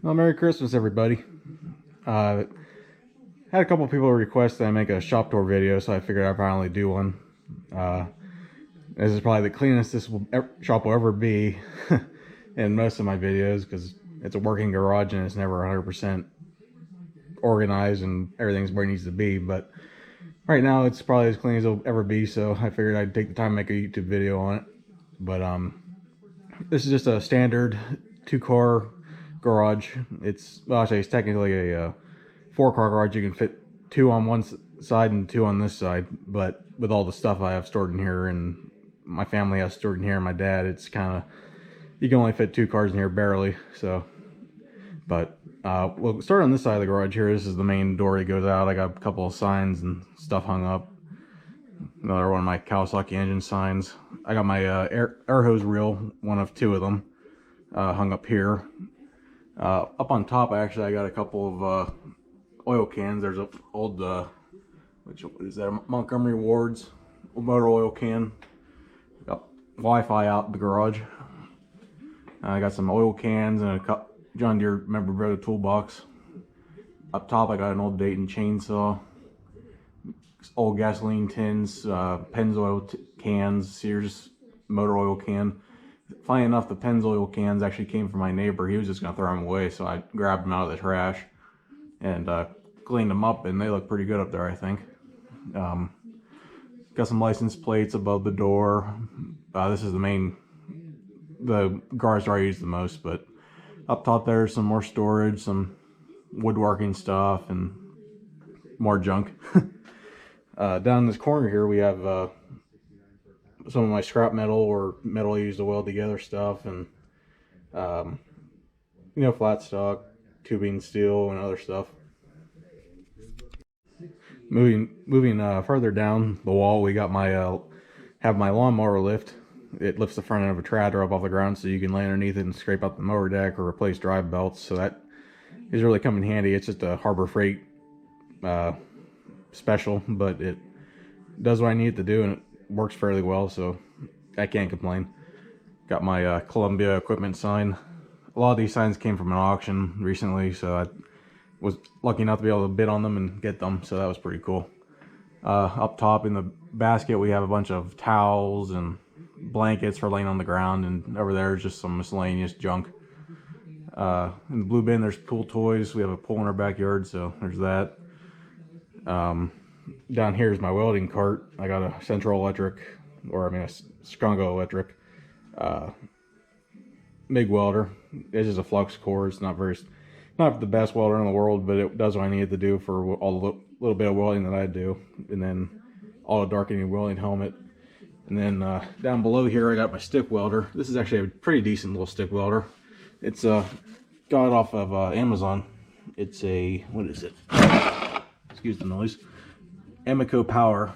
Well, Merry Christmas, everybody. Had a couple people request that I make a shop tour video, so I figured I'd finally do one. Uh, this is probably the cleanest shop will ever be in most of my videos because it's a working garage and it's never 100% organized and everything's where it needs to be. But right now, it's probably as clean as it'll ever be, so I figured I'd take the time to make a YouTube video on it. But this is just a standard 2-car garage. Actually, it's technically a 4-car garage. You can fit 2 on one side and 2 on this side, but with all the stuff I have stored in here and my family has stored in here and my dad, it's kind of, you can only fit 2 cars in here barely. So but we'll start on this side of the garage here. This is the main door that goes out. I got a couple of signs and stuff hung up. Another one of my Kawasaki engine signs. I got my air hose reel, one of 2 of them, hung up here. Up on top, I got a couple of oil cans. There's an old, what is that, Montgomery Ward's motor oil can. Got Wi-Fi out in the garage. I got some oil cans and a John Deere Member Brother toolbox. Up top, I got an old Dayton chainsaw, old gasoline tins, Pennzoil cans, Sears motor oil can. Funny enough, the Pennzoil cans actually came from my neighbor. He was just gonna throw them away, so I grabbed them out of the trash and cleaned them up, and they look pretty good up there, I think. Got some license plates above the door. This is the garage I use the most, but up top there's some more storage, some woodworking stuff, and more junk. Down in this corner here we have some of my scrap metal or metal I use to weld together stuff, and flat stock, tubing, steel, and other stuff. Moving further down the wall, we got my have my lawnmower lift. It lifts the front end of a tractor up off the ground, so you can lay underneath it and scrape out the mower deck or replace drive belts. So that is really come in handy. It's just a Harbor Freight special, but it does what I need it to do, and it works fairly well, so I can't complain. Got my Columbia equipment sign. A lot of these signs came from an auction recently, so I was lucky enough to be able to bid on them and get them, so that was pretty cool. Up top in the basket we have a bunch of towels and blankets for laying on the ground, and over there is just some miscellaneous junk. In the blue bin there's pool toys. We have a pool in our backyard, so there's that. Down here is my welding cart. I got a Central Electric, a Strongo Electric MIG welder. It's just a flux core. It's not the best welder in the world, but it does what I need it to do for all the little bit of welding that I do. And then auto darkening welding helmet. And then down below here I got my stick welder. This is actually a pretty decent little stick welder. It's got it off of Amazon. It's a, what is it? Excuse the noise. Amico Power.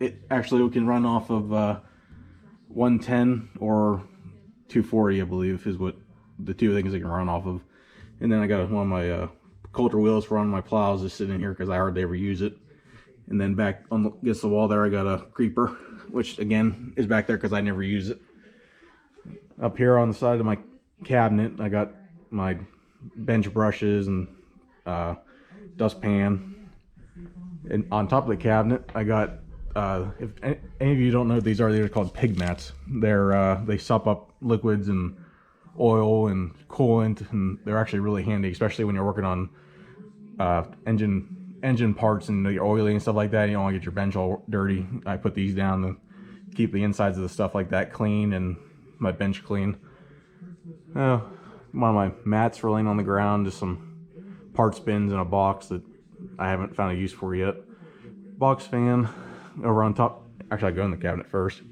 It actually can run off of 110 or 240, I believe, is what the 2 things it can run off of. And then I got one of my Coulter wheels for running my plows just sitting in here because I hardly ever use it. And then back against the wall there I got a creeper, which again is back there because I never use it. Up here on the side of my cabinet I got my bench brushes and dustpan. And on top of the cabinet I got, if any of you don't know what these are called pig mats. They sup up liquids and oil and coolant, and they're actually really handy, especially when you're working on engine parts and your oiling and stuff like that. You don't want to get your bench all dirty. I put these down to keep the insides of the stuff like that clean and my bench clean. One of my mats for laying on the ground, just some parts bins in a box that I haven't found a use for yet. Box fan over on top. Actually, I go in the cabinet first.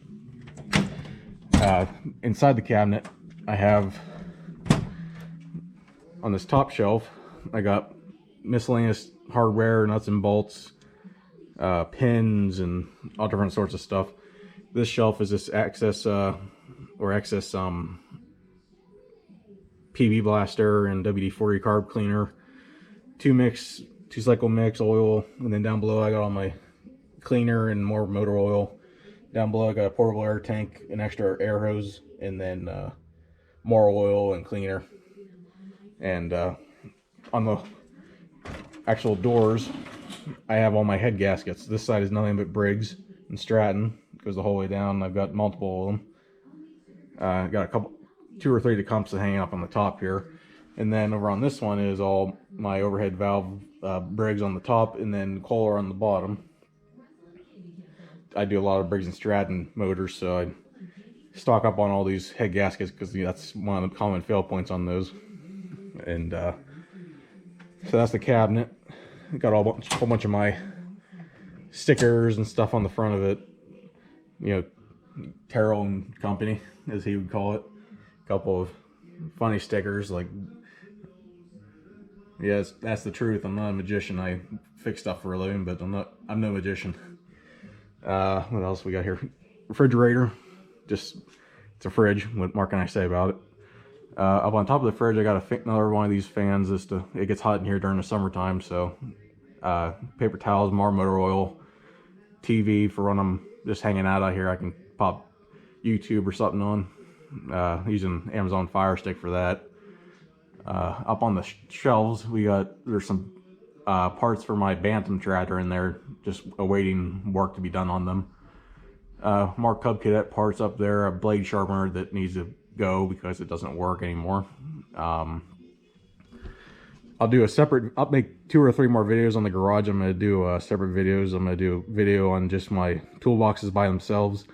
Inside the cabinet I have, on this top shelf, I got miscellaneous hardware, nuts and bolts, pins, and all different sorts of stuff. This shelf is this excess PB blaster and WD-40 carb cleaner, 2-cycle mix oil, and then down below I got all my cleaner and more motor oil. Down below I got a portable air tank, an extra air hose, and then more oil and cleaner. And on the actual doors, I have all my head gaskets. This side is nothing but Briggs and Stratton. Goes the whole way down. I've got multiple of them. Got a couple, 2 or 3 Tecumseh hanging up on the top here. And then over on this one is all my overhead valve Briggs on the top, and then Kohler on the bottom. I do a lot of Briggs and Stratton motors, so I stock up on all these head gaskets because that's one of the common fail points on those. And so that's the cabinet. Got a whole bunch of my stickers and stuff on the front of it. You know, Terrell and Company, as he would call it. A couple of funny stickers, like, yes, that's the truth. I'm not a magician. I fix stuff for a living, but I'm no magician. What else we got here? Refrigerator. Just, it's a fridge. What Mark and I say about it. Up on top of the fridge, I got another one of these fans. It gets hot in here during the summertime, so paper towels, more motor oil, TV for when I'm just hanging out here. I can pop YouTube or something on, using Amazon Fire Stick for that. Up on the shelves, there's some parts for my Bantam tractor in there, just awaiting work to be done on them. More Cub Cadet parts up there, a blade sharpener that needs to go because it doesn't work anymore. I'll make 2 or 3 more videos on the garage. I'm going to do separate videos. I'm going to do a video on just my toolboxes by themselves,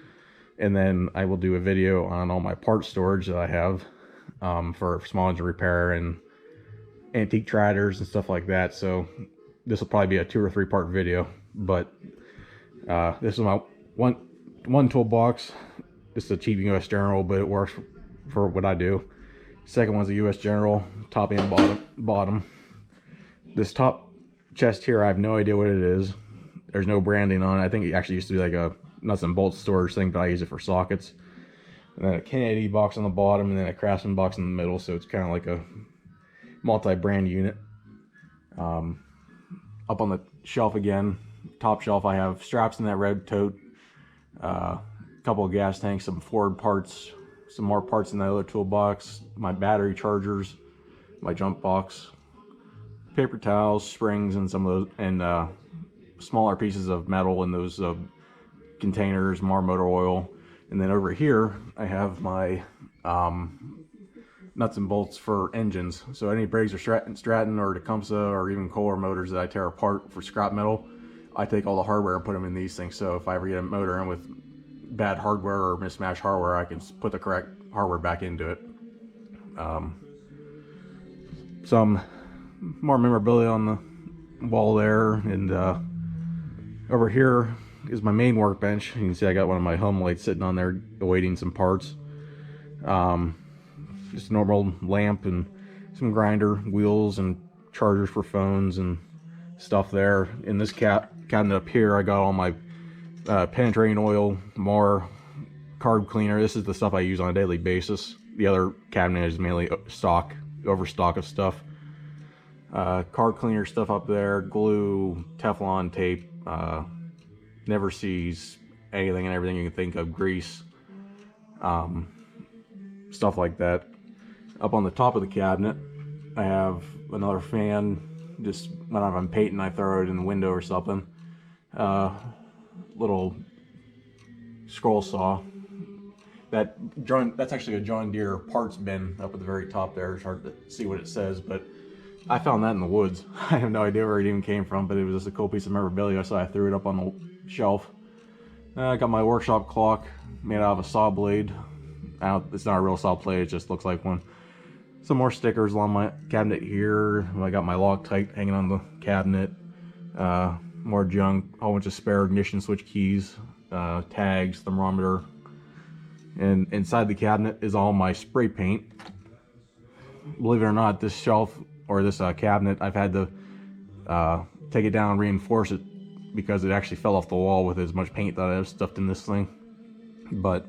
and then I will do a video on all my part storage that I have for small engine repair and antique tractors and stuff like that. So this will probably be a 2 or 3 part video, but this is my one toolbox. This is a cheap US General, but it works for what I do. Second one's a US General, top and bottom. This top chest here, I have no idea what it is. There's no branding on it. I think it actually used to be like a nuts and bolts storage thing, but I use it for sockets. And then a Kennedy box on the bottom, and then a Craftsman box in the middle, so it's kind of like a multi-brand unit. Up on the shelf again, top shelf, I have straps in that red tote, a couple of gas tanks, some Ford parts, some more parts in that other toolbox, my battery chargers, my jump box, paper towels, springs, and some of those, and smaller pieces of metal in those containers, more motor oil. And then over here, I have my nuts and bolts for engines. So any Briggs or Stratton or Tecumseh or even Kohler motors that I tear apart for scrap metal, I take all the hardware and put them in these things. So if I ever get a motor in with bad hardware or mismatched hardware, I can put the correct hardware back into it. Some more memorabilia on the wall there, and over here is my main workbench. You can see I got one of my home lights sitting on there awaiting some parts. Just a normal lamp and some grinder wheels and chargers for phones and stuff there. In this cabinet up here, I got all my penetrating oil, more carb cleaner. This is the stuff I use on a daily basis. The other cabinet is mainly overstock of stuff. Carb cleaner stuff up there, glue, Teflon tape, never sees anything and everything you can think of, grease, stuff like that. Up on the top of the cabinet, I have another fan. Just when I'm painting, I throw it in the window or something. Little scroll saw. That's actually a John Deere parts bin up at the very top there. It's hard to see what it says, but I found that in the woods. I have no idea where it even came from, but it was just a cool piece of memorabilia, so I threw it up on the shelf. I got my workshop clock made out of a saw blade. It's not a real saw blade, it just looks like one. Some more stickers along my cabinet here. I got my Loctite hanging on the cabinet. More junk, a whole bunch of spare ignition switch keys, tags, thermometer. And inside the cabinet is all my spray paint. Believe it or not, this shelf or this cabinet, I've had to take it down and reinforce it because it actually fell off the wall with as much paint that I have stuffed in this thing. But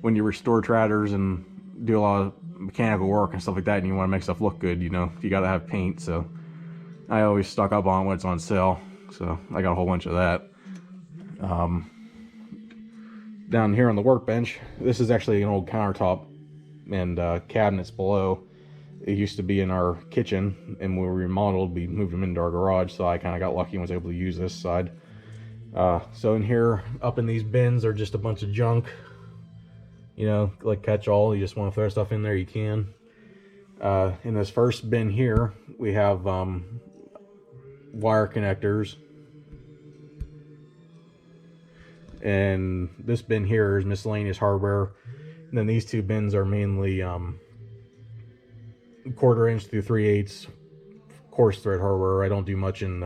when you restore tractors and do a lot of mechanical work and stuff like that, and you want to make stuff look good, you know, you got to have paint. So I always stock up on it when it's on sale. So I got a whole bunch of that. Down here on the workbench, this is actually an old countertop and cabinets below. It used to be in our kitchen, and when we remodeled, we moved them into our garage, so I kind of got lucky and was able to use this side. So in here, up in these bins, are just a bunch of junk. You know, like catch-all. You just want to throw stuff in there, you can. In this first bin here, we have wire connectors. And this bin here is miscellaneous hardware. And then these two bins are mainly 1/4 inch through 3/8 coarse thread hardware. I don't do much in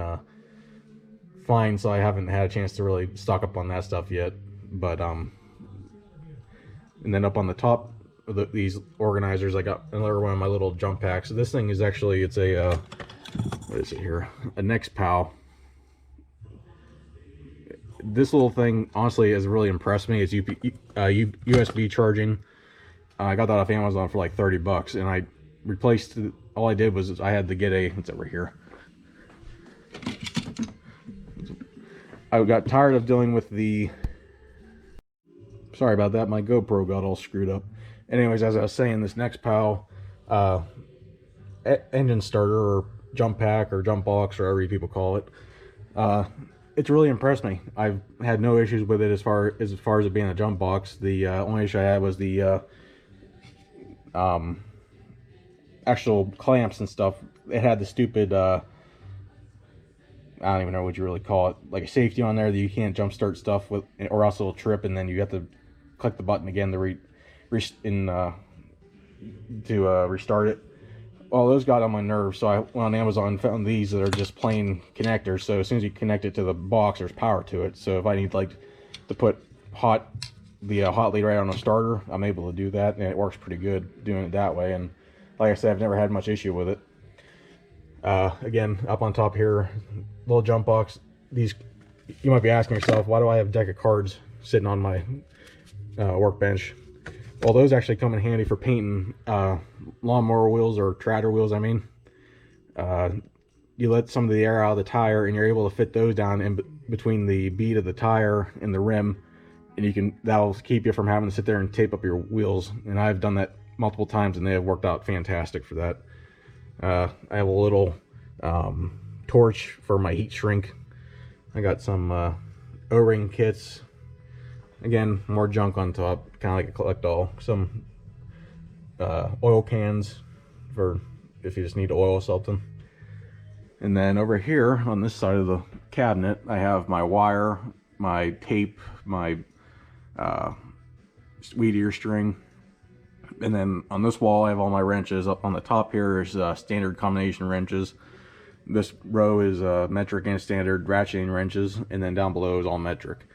fine, so I haven't had a chance to really stock up on that stuff yet. But and then up on the top of these organizers, I got another one of my little jump packs. So this thing is actually, it's a what is it here? A NextPal. This little thing honestly has really impressed me. It's USB charging. I got that off Amazon for like 30 bucks, and I replaced, all I did was I had to get it's over here. I got tired of dealing with sorry about that, my GoPro got all screwed up. Anyways, as I was saying, this NextPal engine starter, or jump pack, or jump box, or whatever you people call it, it's really impressed me. I've had no issues with it as far as it being a jump box. The only issue I had was the actual clamps and stuff. It had the stupid I don't even know what you really call it, like a safety on there that you can't jump start stuff with, or else it'll trip, and then you have to click the button again to restart it. Well, those got on my nerves, so I went on Amazon and found these that are just plain connectors. So as soon as you connect it to the box, there's power to it. So if I need like to put hot lead right on a starter, I'm able to do that, and it works pretty good doing it that way. And like I said, I've never had much issue with it. Again, up on top here, little jump box. These, you might be asking yourself, why do I have a deck of cards sitting on my workbench? Well, those actually come in handy for painting lawnmower wheels, or tractor wheels, I mean. You let some of the air out of the tire, and you're able to fit those down in between the bead of the tire and the rim, and that'll keep you from having to sit there and tape up your wheels. And I've done that multiple times, and they have worked out fantastic for that. I have a little torch for my heat shrink. I got some O-ring kits. Again, more junk on top, kind of like a collect-all. Some oil cans for if you just need to oil something. And then over here on this side of the cabinet, I have my wire, my tape, my weed ear string. And then on this wall, I have all my wrenches. Up on the top here is standard combination wrenches. This row is metric and standard ratcheting wrenches, and then down below is all metric.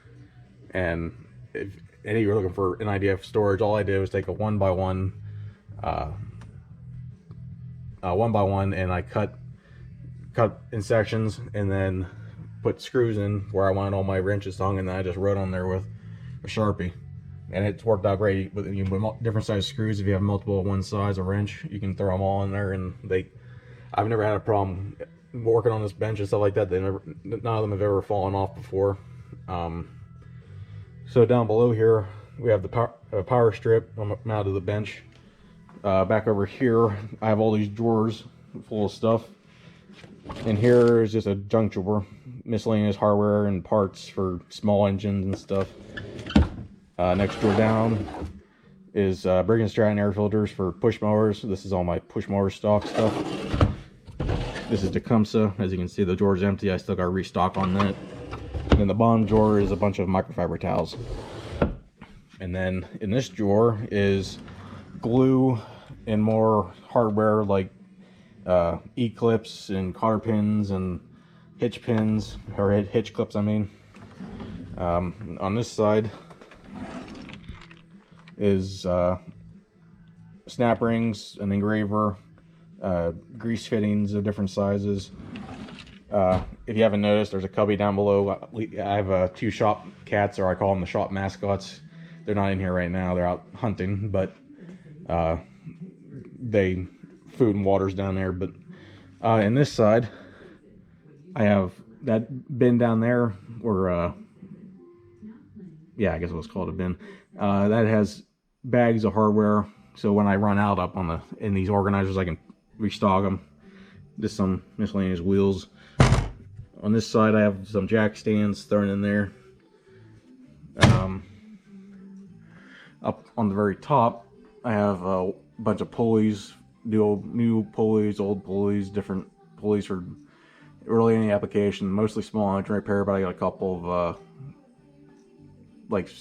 And if any of you are looking for an idea of storage, all I did was take a 1x1, and I cut in sections, and then put screws in where I wanted all my wrenches hung, and then I just wrote on there with a Sharpie. And it's worked out great with different size screws. If you have multiple of one size a wrench, you can throw them all in there, and I've never had a problem working on this bench and stuff like that. None of them have ever fallen off before. So down below here, we have the power strip mounted to the bench. Back over here, I have all these drawers full of stuff. And here is just a junk drawer, miscellaneous hardware and parts for small engines and stuff. Next drawer down is Briggs & Stratton air filters for push mowers. This is all my push mower stock stuff. This is Tecumseh. As you can see, the drawer's empty. I still got to restock on that. And then the bottom drawer is a bunch of microfiber towels. And then in this drawer is glue and more hardware like E-clips and cotter pins and hitch pins, or hitch clips, I mean. On this side is snap rings, an engraver, grease fittings of different sizes. If you haven't noticed, there's a cubby down below. I have two shop cats, or I call them the shop mascots. They're not in here right now, they're out hunting, but food and water's down there. But in this side, I have that bin down there, or yeah, I guess it was called a bin. That has bags of hardware, so when I run out up in these organizers, I can restock them. Just some miscellaneous wheels. On this side I have some jack stands thrown in there. Up on the very top I have a bunch of pulleys, new pulleys, old pulleys, different pulleys for really any application, mostly small engine repair, but I got a couple of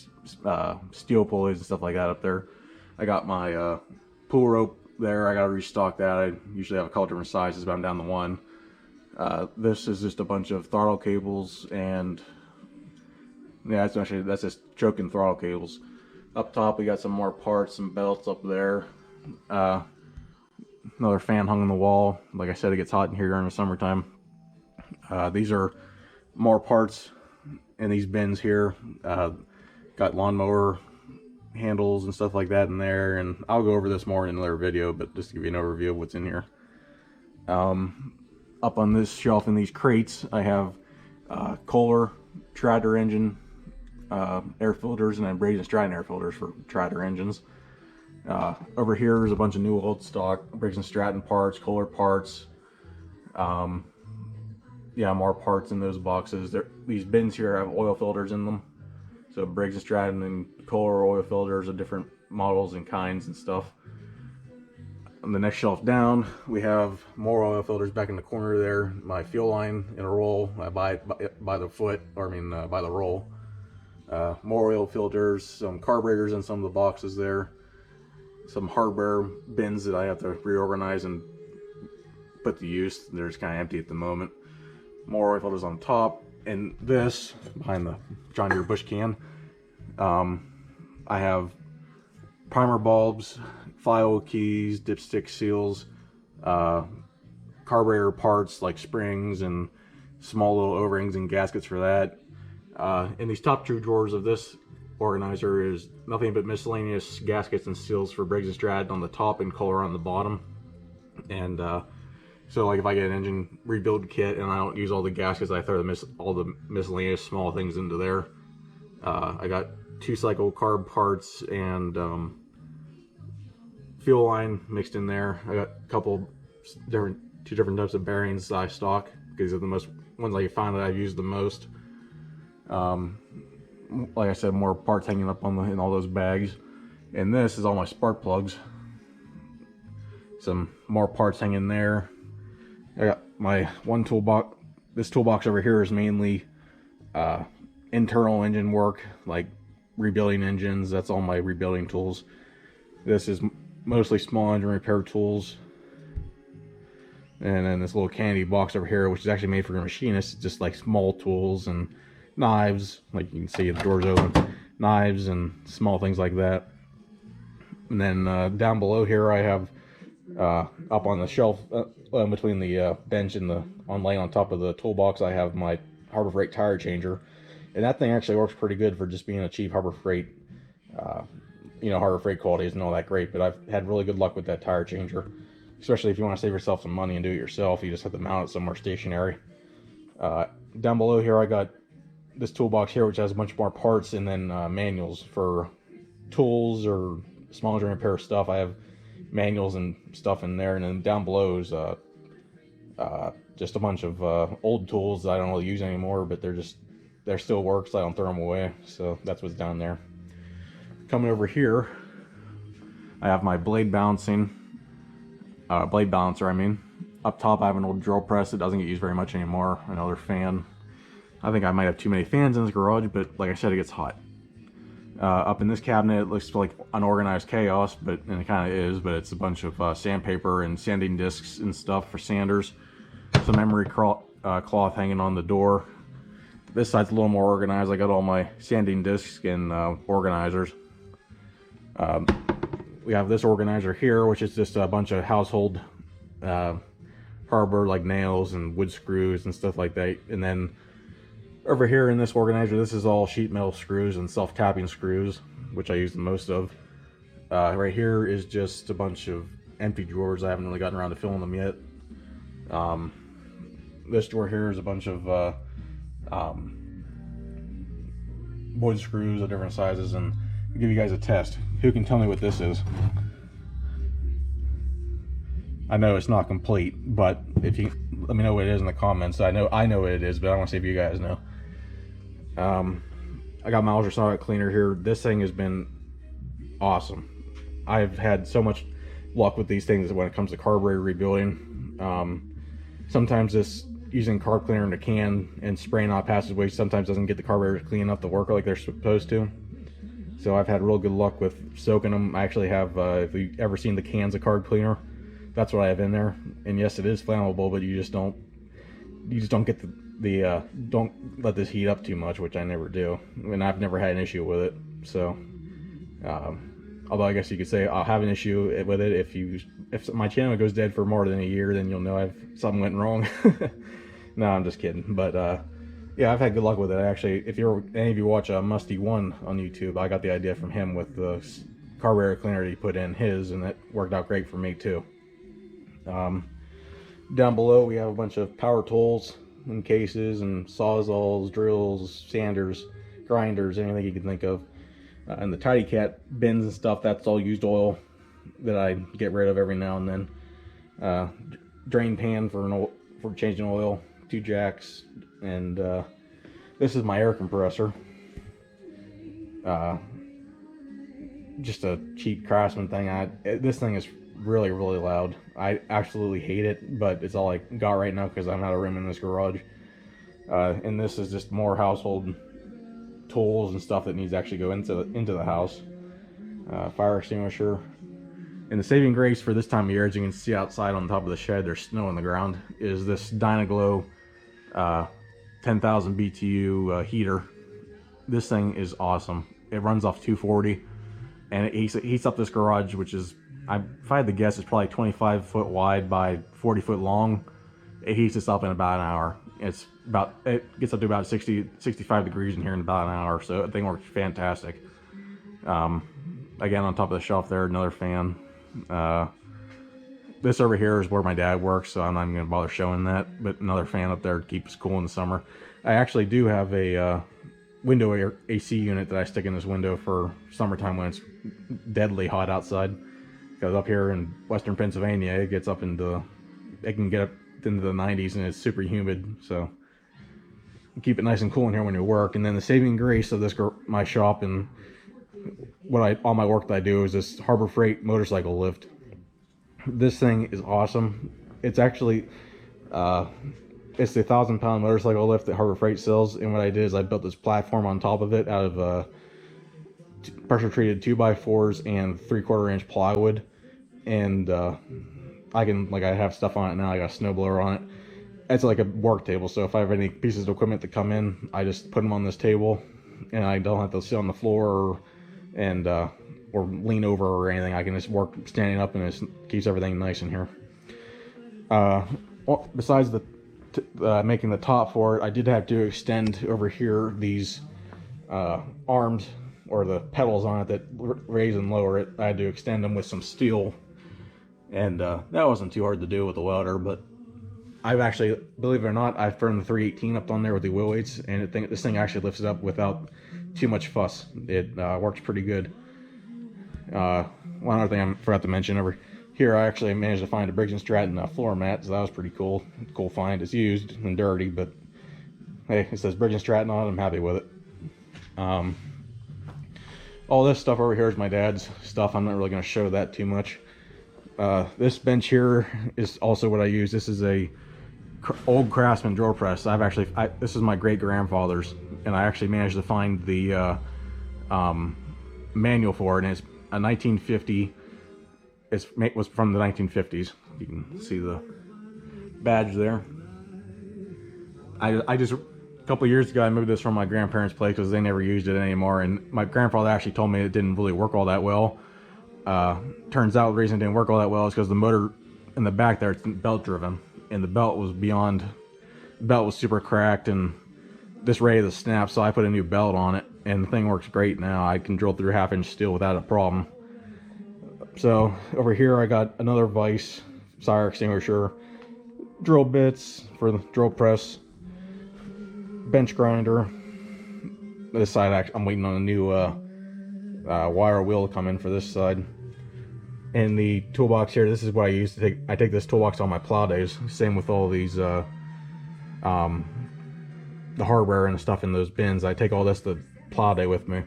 steel pulleys and stuff like that up there. I got my pull rope there. I gotta restock that. I usually have a couple different sizes, but I'm down to one. This is just a bunch of throttle cables, and yeah, that's just choking throttle cables. Up top we got some more parts, some belts up there. Another fan hung on the wall. Like I said, it gets hot in here during the summertime. These are more parts in these bins here. Got lawnmower handles and stuff like that in there, and I'll go over this more in another video, but just to give you an overview of what's in here. Up on this shelf in these crates I have Kohler Trader engine air filters, and then Briggs & Stratton air filters for Trader engines. Over here is a bunch of new old stock Briggs & Stratton parts, Kohler parts. Yeah, more parts in those boxes. These bins here have oil filters in them. So Briggs & Stratton and Kohler oil filters of different models and kinds and stuff. On the next shelf down, we have more oil filters back in the corner there. My fuel line in a roll. I buy it by the foot, or I mean by the roll. More oil filters, some carburetors in some of the boxes there. Some hardware bins that I have to reorganize and put to use. They're just kind of empty at the moment. More oil filters on top. And this, behind the John Deere Bush can, I have primer bulbs, file keys, dipstick seals, carburetor parts like springs and small little O-rings and gaskets for that. In these top two drawers of this organizer is nothing but miscellaneous gaskets and seals for Briggs & Stratton on the top and Kohler on the bottom. And so like if I get an engine rebuild kit and I don't use all the gaskets, I throw all the miscellaneous small things into there. I got 2-cycle carb parts and fuel line mixed in there. I got a couple two different types of bearings I stock because they're the most ones I find that I've used the most. Like I said, more parts hanging up on in all those bags. And this is all my spark plugs. Some more parts hanging there. I got my one toolbox. This toolbox over here is mainly internal engine work, like rebuilding engines. That's all my rebuilding tools. This is mostly small engine repair tools. And then this little candy box over here, which is actually made for a machinist, just like small tools and knives. Like you can see the doors open, knives and small things like that. And then down below here I have up on the shelf between the bench and laying on top of the toolbox, I have my Harbor Freight tire changer, and that thing actually works pretty good for just being a cheap Harbor Freight. You know, Harbor Freight quality isn't all that great, but I've had really good luck with that tire changer, especially if you want to save yourself some money and do it yourself. You just have to mount it somewhere stationary. Down below here I got this toolbox here, which has a bunch more parts, and then manuals for tools or small engine repair stuff. I have manuals and stuff in there, and then down below is just a bunch of old tools that I don't really use anymore, but they're still work, so I don't throw them away. So that's what's down there. Coming over here, I have my blade balancer. I mean, up top I have an old drill press that doesn't get used very much anymore. Another fan. I think I might have too many fans in this garage, but like I said, it gets hot. Up in this cabinet, it looks like unorganized chaos, and it kind of is, but it's a bunch of sandpaper and sanding discs and stuff for sanders. Some memory cloth hanging on the door. This side's a little more organized. I got all my sanding discs and organizers. We have this organizer here, which is just a bunch of household hardware like nails and wood screws and stuff like that. And then over here in this organizer, this is all sheet metal screws and self-tapping screws, which I use the most of. Right here is just a bunch of empty drawers. I haven't really gotten around to filling them yet. This drawer here is a bunch of wood screws of different sizes, and I'll give you guys a test. Who can tell me what this is? I know it's not complete, but if you let me know what it is in the comments. I know what it is, but I want to see if you guys know. I got my ultrasonic cleaner here. This thing has been awesome. I've had so much luck with these things when it comes to carburetor rebuilding. Sometimes this using carb cleaner in a can and spraying out passageway sometimes doesn't get the carburetors clean enough to work like they're supposed to. So I've had real good luck with soaking them. I actually have, if you've ever seen the cans of carb cleaner, that's what I have in there. And yes, it is flammable, but you just don't get don't let this heat up too much, which I never do. And I've never had an issue with it. So, although I guess you could say I'll have an issue with it if my channel goes dead for more than a year, then you'll know something went wrong. No, I'm just kidding. But yeah, I've had good luck with it. Actually, if any of you watch Musty One on YouTube, I got the idea from him with the carburetor cleaner he put in his, and it worked out great for me too. Down below we have a bunch of power tools and cases and sawzalls, drills, sanders, grinders, anything you can think of. And the Tidy Cat bins and stuff, that's all used oil that I get rid of every now and then. Drain pan for changing oil, 2 jacks, and this is my air compressor. Just a cheap Craftsman thing. This thing is really loud. I absolutely hate it, but it's all I got right now because I'm out of room in this garage. And this is just more household tools and stuff that needs to actually go into the house. Fire extinguisher. And the saving grace for this time of year, as you can see outside on top of the shed, there's snow on the ground, is this Dynaglow 10,000 BTU heater. This thing is awesome. It runs off 240, and it heats up this garage, which is, if I had to guess, it's probably 25 foot wide by 40 foot long. It heats this up in about an hour. It gets up to about 65 degrees in here in about an hour, so the thing works fantastic. Again, on top of the shelf there, another fan. This over here is where my dad works, so I'm not even going to bother showing that, but another fan up there to keep us cool in the summer. I actually do have a window AC unit that I stick in this window for summertime when it's deadly hot outside. Because up here in western Pennsylvania, it can get up into the 90s and it's super humid, so keep it nice and cool in here when you work. And then the saving grace of my shop and all my work that I do is this Harbor Freight motorcycle lift. This thing is awesome. It's actually it's the 1,000-pound motorcycle lift that Harbor Freight sells, and what I did is I built this platform on top of it out of pressure treated 2x4s and 3/4 inch plywood. And I have stuff on it now. I got a snowblower on it. It's like a work table, so if I have any pieces of equipment that come in, I just put them on this table, and I don't have to sit on the floor or lean over or anything. I can just work standing up, and it keeps everything nice in here. Besides making the top for it, I did have to extend over here these arms, or the pedals on it that raise and lower it. I had to extend them with some steel, and that wasn't too hard to do with the welder. But I've actually, believe it or not, I've turned the 318 up on there with the wheel weights, and this thing actually lifts it up without too much fuss. It works pretty good. One other thing I forgot to mention, over here I actually managed to find a Briggs & Stratton floor mat, so that was pretty cool. Cool find. It's used and dirty, but hey, it says Briggs & Stratton on it. I'm happy with it. All this stuff over here is my dad's stuff. I'm not really going to show that too much. This bench here is also what I use. This is a old Craftsman drill press. This is my great grandfather's, and I actually managed to find the manual for it, and it's a 1950. It was from the 1950s. You can see the badge there. I just, a couple years ago, I moved this from my grandparents' place because they never used it anymore, and my grandfather actually told me it didn't really work all that well. Turns out the reason it didn't work all that well is because the motor in the back there, it's belt driven, and the belt was super cracked and this ready to snap, so I put a new belt on it, and the thing works great now. I can drill through 1/2-inch steel without a problem. So over here I got another vise, fire extinguisher, drill bits for the drill press, bench grinder. This side, I'm waiting on a new wire wheel to come in for this side. in the toolbox here, this is what I use to take. I take this toolbox on my plow days. Same with all these the hardware and stuff in those bins. I take all this to plow day with me.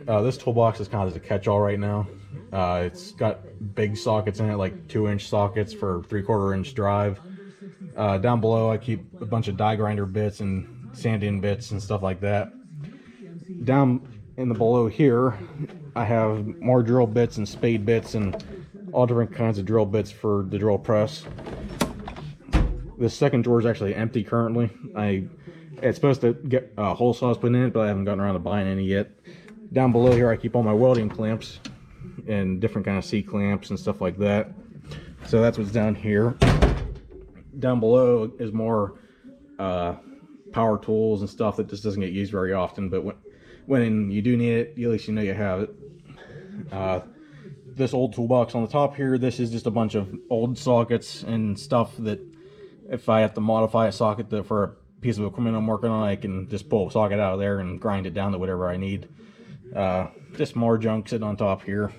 This toolbox is kind of a catch-all right now. It's got big sockets in it, like 2-inch sockets for 3/4 inch drive. Down below I keep a bunch of die grinder bits and sanding bits and stuff like that. Down in the below here I have more drill bits and spade bits and all different kinds of drill bits for the drill press. This second drawer is actually empty currently. It's supposed to get hole saws put in it, but I haven't gotten around to buying any yet. Down below here I keep all my welding clamps and different kind of C-clamps and stuff like that. So that's what's down here. Down below is more power tools and stuff that just doesn't get used very often, but when you do need it, at least you know you have it. This old toolbox on the top here, this is just a bunch of old sockets and stuff that if I have to modify a socket for a piece of equipment I'm working on, I can just pull a socket out of there and grind it down to whatever I need. Just more junk sitting on top here.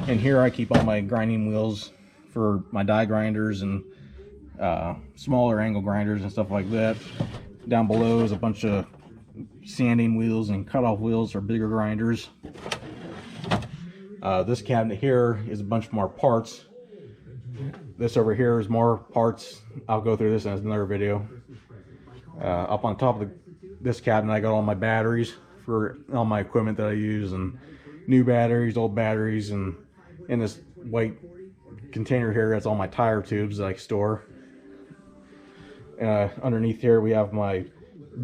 And here I keep all my grinding wheels for my die grinders and smaller angle grinders and stuff like that. Down below is a bunch of sanding wheels and cutoff wheels for bigger grinders. This cabinet here is a bunch more parts. This over here is more parts. I'll go through this in another video. Up on top of this cabinet I got all my batteries for all my equipment that I use, and new batteries, old batteries, and in this white container here that's all my tire tubes that I store. Underneath here we have my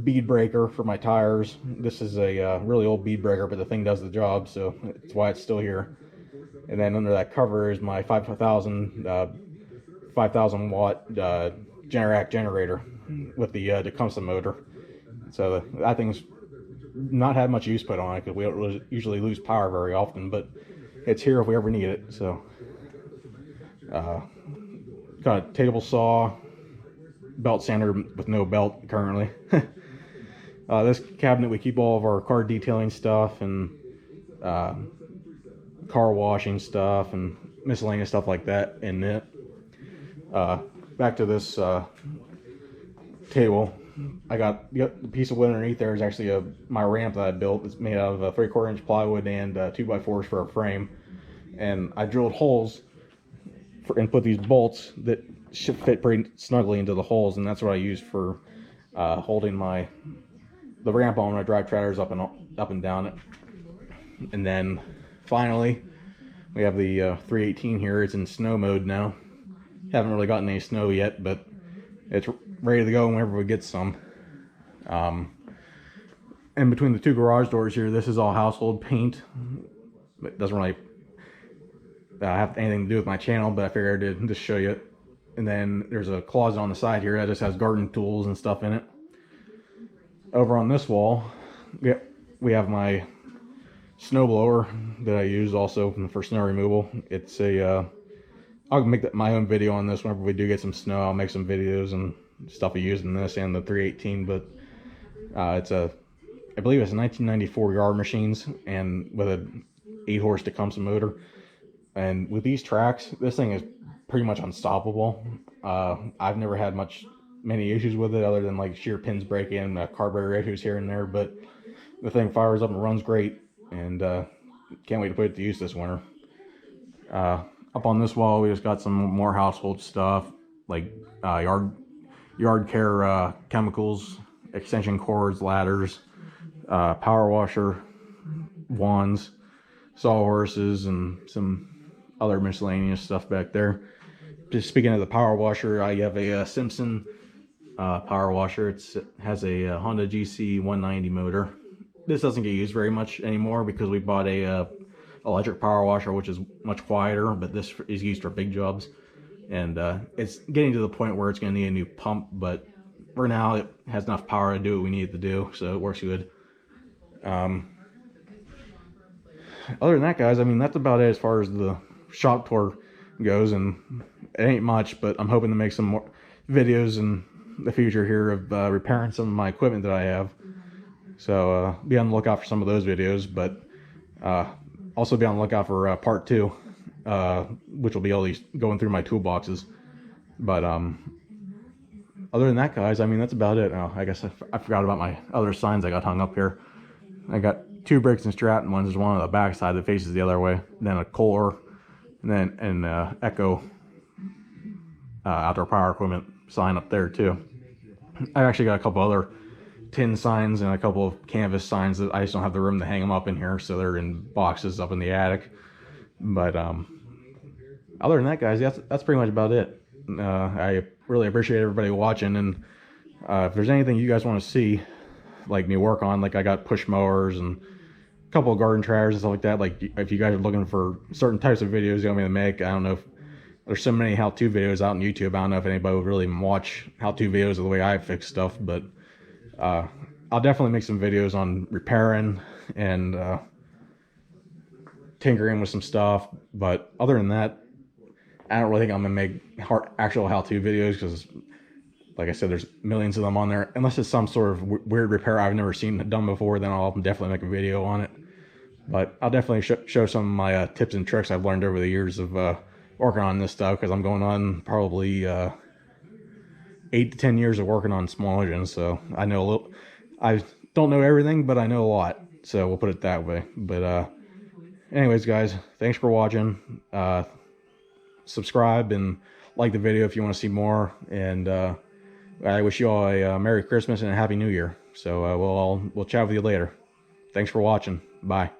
bead breaker for my tires. This is a really old bead breaker, but the thing does the job, so that's why it's still here. And then under that cover is my 5,000 watt Generac generator with the Tecumseh motor. So that thing's not had much use put on it because we don't usually lose power very often, but it's here if we ever need it. So got a table saw, belt sander with no belt currently. This cabinet we keep all of our car detailing stuff and car washing stuff and miscellaneous stuff like that in it. Back to this table. I got the piece of wood underneath there is actually my ramp that I built. It's made out of 3/4 inch plywood and 2x4s for a frame. And I drilled holes and put these bolts that should fit pretty snugly into the holes, and that's what I use for holding the ramp on when I drive trailers up and down it. And then finally we have the 318 here. It's in snow mode now. Haven't really gotten any snow yet, but it's ready to go whenever we get some. And between the two garage doors here, this is all household paint. It doesn't really have anything to do with my channel, but I figured I'd just show you it. And then there's a closet on the side here that just has garden tools and stuff in it. Over on this wall, we have my snowblower that I use also for snow removal. It's I'll make my own video on this whenever we do get some snow. I'll make some videos and stuff I use in this and the 318, but I believe it's a 1994 yard machines and with a 8-horse Tecumseh motor. And with these tracks, this thing is pretty much unstoppable. I've never had many issues with it other than like shear pins breaking, carburetor issues here and there, but the thing fires up and runs great, and can't wait to put it to use this winter. Up on this wall we just got some more household stuff like yard care chemicals, extension cords, ladders, power washer, wands, sawhorses, and some other miscellaneous stuff back there. Just speaking of the power washer, I have a Simpson power washer. It has a Honda GC 190 motor. This doesn't get used very much anymore because we bought a electric power washer, which is much quieter, but this is used for big jobs. And it's getting to the point where it's going to need a new pump, but for now it has enough power to do what we need it to do, so it works good. Other than that, guys, I mean, that's about it as far as the shop tour goes, and it ain't much, but I'm hoping to make some more videos in the future here of repairing some of my equipment that I have. So be on the lookout for some of those videos, but also be on the lookout for part 2. which will be all these going through my toolboxes. But other than that, guys, I mean, that's about it. Oh, I guess I forgot about my other signs I got hung up here. I got 2 Briggs and Stratton ones. There's one on the back side that faces the other way, then a Kohler, and then an Echo outdoor power equipment sign up there too. I actually got a couple other tin signs and a couple of canvas signs that I just don't have the room to hang them up in here, so they're in boxes up in the attic. But other than that, guys, that's pretty much about it. I really appreciate everybody watching, and if there's anything you guys want to see, like me work on, like I got push mowers and a couple of garden tractors and stuff like that. Like if you guys are looking for certain types of videos you want me to make, I don't know if there's so many how-to videos out on YouTube. I don't know if anybody would really watch how-to videos of the way I fix stuff, but I'll definitely make some videos on repairing and tinkering with some stuff. But other than that, I don't really think I'm gonna make actual how-to videos, because like I said, there's millions of them on there. Unless it's some sort of weird repair I've never seen done before, then I'll definitely make a video on it. But I'll definitely show some of my tips and tricks I've learned over the years of working on this stuff, because I'm going on probably 8 to 10 years of working on small engines. So I know a little. I don't know everything, but I know a lot. So we'll put it that way. But anyways, guys, thanks for watching. Subscribe and like the video if you want to see more. And I wish you all a Merry Christmas and a Happy New Year. So we'll chat with you later. Thanks for watching. Bye.